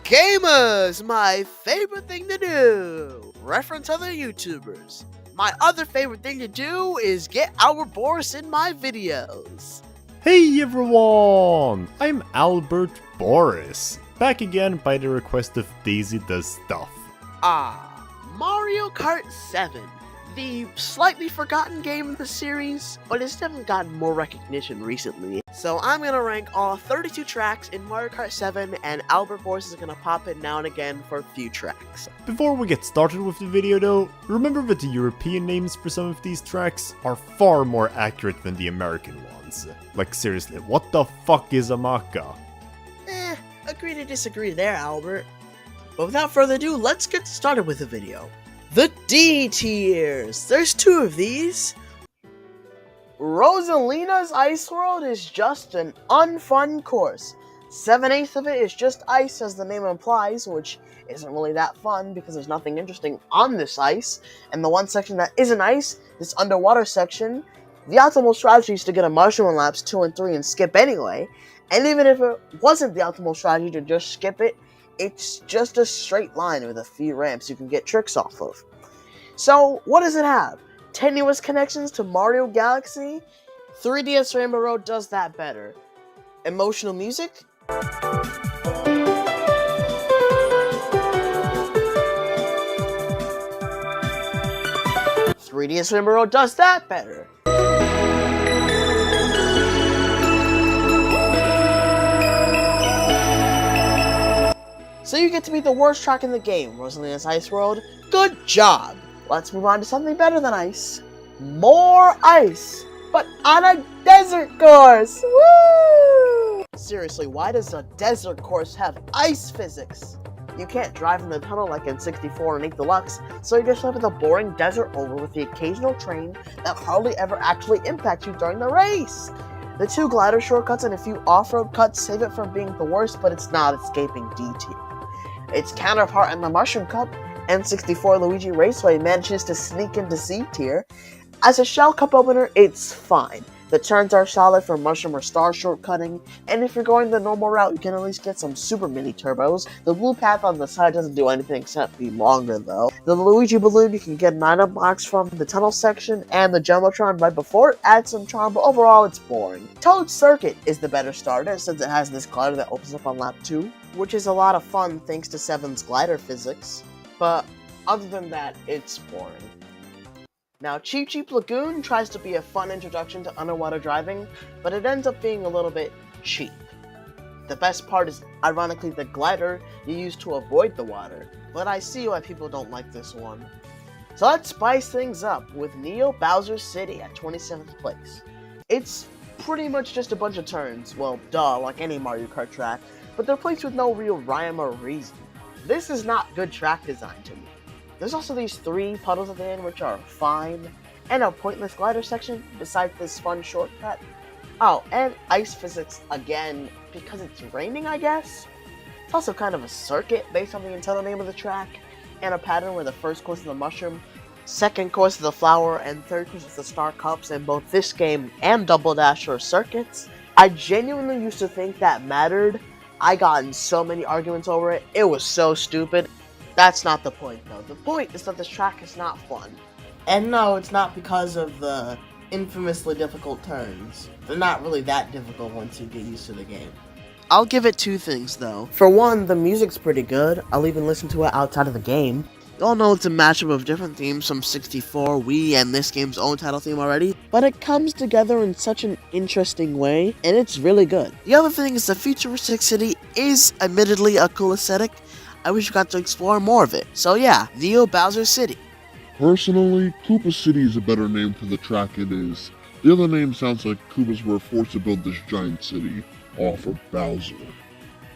Gamers, my favorite thing to do. Reference other YouTubers. My other favorite thing to do is get our Boris in my videos. Hey everyone! I'm Albert Boris, back again by the request of Daisy Does Stuff. Mario Kart 7. The slightly forgotten game in the series, but it's definitely gotten more recognition recently. So I'm gonna rank all 32 tracks in Mario Kart 7, and Albert Boris is gonna pop in now and again for a few tracks. Before we get started with the video though, remember that the European names for some of these tracks are far more accurate than the American ones. Like seriously, what the fuck is a maca? Agree to disagree there, Albert. But without further ado, let's get started with the video. The D tiers! There's two of these! Rosalina's Ice World is just an unfun course. 7/8 of it is just ice, as the name implies, which isn't really that fun because there's nothing interesting on this ice. And the one section that isn't ice, this underwater section, the optimal strategy is to get a mushroom in laps 2 and 3 and skip anyway. And even if it wasn't the optimal strategy to just skip it, it's just a straight line with a few ramps you can get tricks off of. So, what does it have? Tenuous connections to Mario Galaxy? 3DS Rainbow Road does that better. Emotional music? 3DS Rainbow Road does that better. So you get to be the worst track in the game, Rosalina's Ice World. Good job! Let's move on to something better than ice. More ice! But on a desert course! Woo! Seriously, why does a desert course have ice physics? You can't drive in the tunnel like in 64 and 8 Deluxe, so you just live with a boring desert oval with the occasional train that hardly ever actually impacts you during the race. The 2 glider shortcuts and a few off-road cuts save it from being the worst, but it's not escaping D tier. Its counterpart in the Mushroom Cup, N64 Luigi Raceway, manages to sneak into C tier. As a Shell Cup opener, it's fine. The turns are solid for Mushroom or Star shortcutting, and if you're going the normal route, you can at least get some super mini turbos. The blue path on the side doesn't do anything except be longer though. The Luigi Balloon you can get an item box from the tunnel section, and the Jumbotron right before it adds some charm, but overall it's boring. Toad Circuit is the better starter since it has this glider that opens up on lap 2, which is a lot of fun thanks to 7's glider physics, but other than that, it's boring. Now, Cheep Cheep Lagoon tries to be a fun introduction to underwater driving, but it ends up being a little bit cheap. The best part is, ironically, the glider you use to avoid the water, but I see why people don't like this one. So let's spice things up with Neo Bowser City at 27th place. It's pretty much just a bunch of turns, well, duh, like any Mario Kart track, but they're placed with no real rhyme or reason. This is not good track design to me. There's also these 3 puddles at the end which are fine, and a pointless glider section besides this fun shortcut. Oh, and ice physics again, because it's raining, I guess? It's also kind of a circuit based on the internal name of the track, and a pattern where the first course is the mushroom, second course is the flower, and third course is the star cups, and both this game and Double Dash are circuits. I genuinely used to think that mattered. I got in so many arguments over it, it was so stupid. That's not the point, though. The point is that this track is not fun. And no, it's not because of the infamously difficult turns. They're not really that difficult once you get used to the game. I'll give it 2 things, though. For one, the music's pretty good. I'll even listen to it outside of the game. You all know it's a mashup of different themes from 64, Wii, and this game's own title theme already, but it comes together in such an interesting way, and it's really good. The other thing is the futuristic city is admittedly a cool aesthetic. I wish you got to explore more of it. So yeah, Neo Bowser City. Personally, Koopa City is a better name for the track it is. The other name sounds like Koopas were forced to build this giant city, all for Bowser.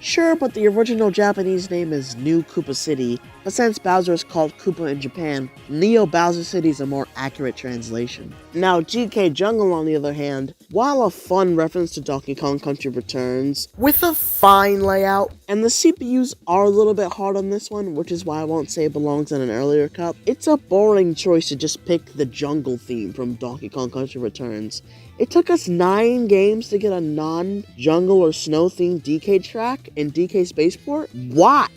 Sure, but the original Japanese name is New Koopa City, but since Bowser is called Koopa in Japan, Neo Bowser City is a more accurate translation. Now, GK Jungle, on the other hand, while a fun reference to Donkey Kong Country Returns, with a fine layout, and the CPUs are a little bit hard on this one, which is why I won't say it belongs in an earlier cup, it's a boring choice to just pick the jungle theme from Donkey Kong Country Returns. It took us 9 games to get a non-jungle or snow-themed DK track in DK Spaceport? Why?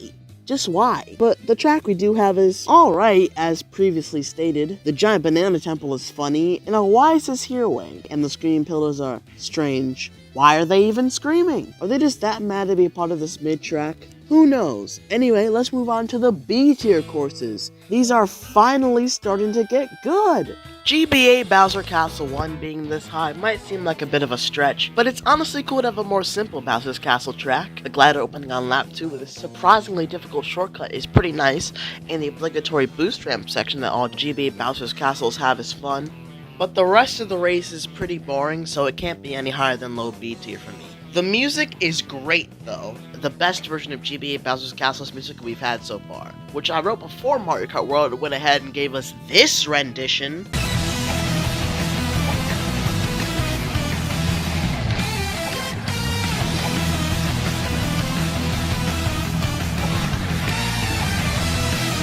Just why? But the track we do have is alright, as previously stated. The giant banana temple is funny, and a why is this here way, and the screaming pillars are strange. Why are they even screaming? Are they just that mad to be a part of this mid-track? Who knows? Anyway, let's move on to the B-tier courses. These are finally starting to get good. GBA Bowser Castle 1 being this high might seem like a bit of a stretch, but it's honestly cool to have a more simple Bowser's Castle track. The glider opening on lap 2 with a surprisingly difficult shortcut is pretty nice, and the obligatory boost ramp section that all GBA Bowser's Castles have is fun. But the rest of the race is pretty boring, so it can't be any higher than low B tier for me. The music is great though, the best version of GBA Bowser's Castle's music we've had so far, which I wrote before Mario Kart World went ahead and gave us this rendition.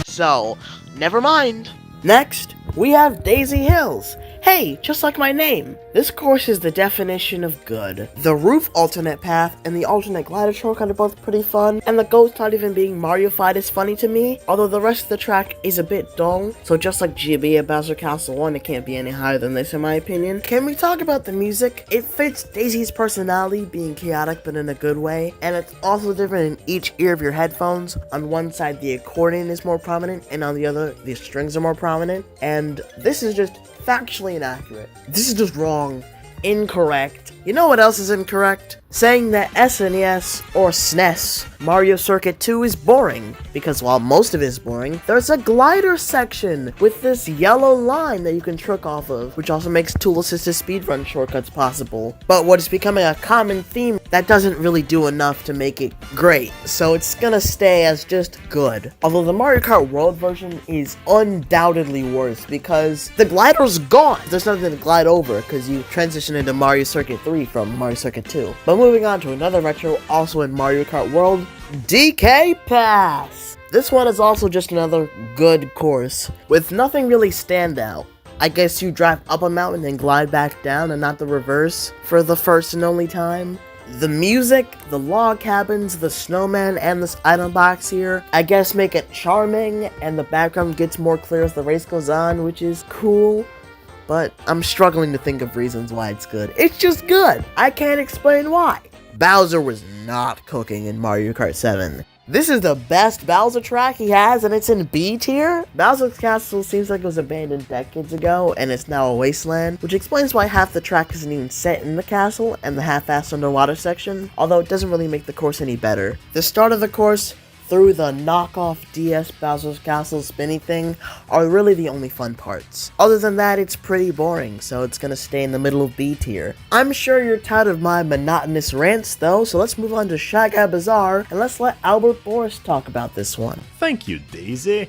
So, never mind. Next, we have Daisy Hills. Hey, just like my name, this course is the definition of good. The roof alternate path and the alternate glider shortcut are both pretty fun, and the ghost not even being Mario-fied is funny to me, although the rest of the track is a bit dull, so just like GBA Bowser Castle 1, it can't be any higher than this in my opinion. Can we talk about the music? It fits Daisy's personality, being chaotic but in a good way, and it's also different in each ear of your headphones. On one side the accordion is more prominent, and on the other the strings are more prominent, and this is just factually inaccurate. This is just wrong. Incorrect. You know what else is incorrect? Saying that SNES or SNES Mario Circuit 2 is boring, because while most of it is boring, there's a glider section with this yellow line that you can trick off of, which also makes tool-assisted speedrun shortcuts possible. But what is becoming a common theme, that doesn't really do enough to make it great, so it's gonna stay as just good. Although the Mario Kart World version is undoubtedly worse, because the glider's gone. There's nothing to glide over, because you transition into Mario Circuit 3 from Mario Circuit 2. But moving on to another retro, also in Mario Kart World, DK Pass. This one is also just another good course, with nothing really standout. I guess you drive up a mountain and glide back down and not the reverse for the first and only time. The music, the log cabins, the snowman, and this item box here, I guess make it charming, and the background gets more clear as the race goes on, which is cool. But I'm struggling to think of reasons why it's good. It's just good. I can't explain why. Bowser was not cooking in Mario Kart 7. This is the best Bowser track he has, and it's in B tier? Bowser's Castle seems like it was abandoned decades ago, and it's now a wasteland, which explains why half the track isn't even set in the castle, and the half-assed underwater section, although it doesn't really make the course any better. The start of the course, through the knockoff DS Bowser's Castle spinny thing, are really the only fun parts. Other than that, it's pretty boring, so it's gonna stay in the middle of B tier. I'm sure you're tired of my monotonous rants though, so let's move on to Shy Guy Bazaar, and let's let Boris talk about this one. Thank you, Daisy.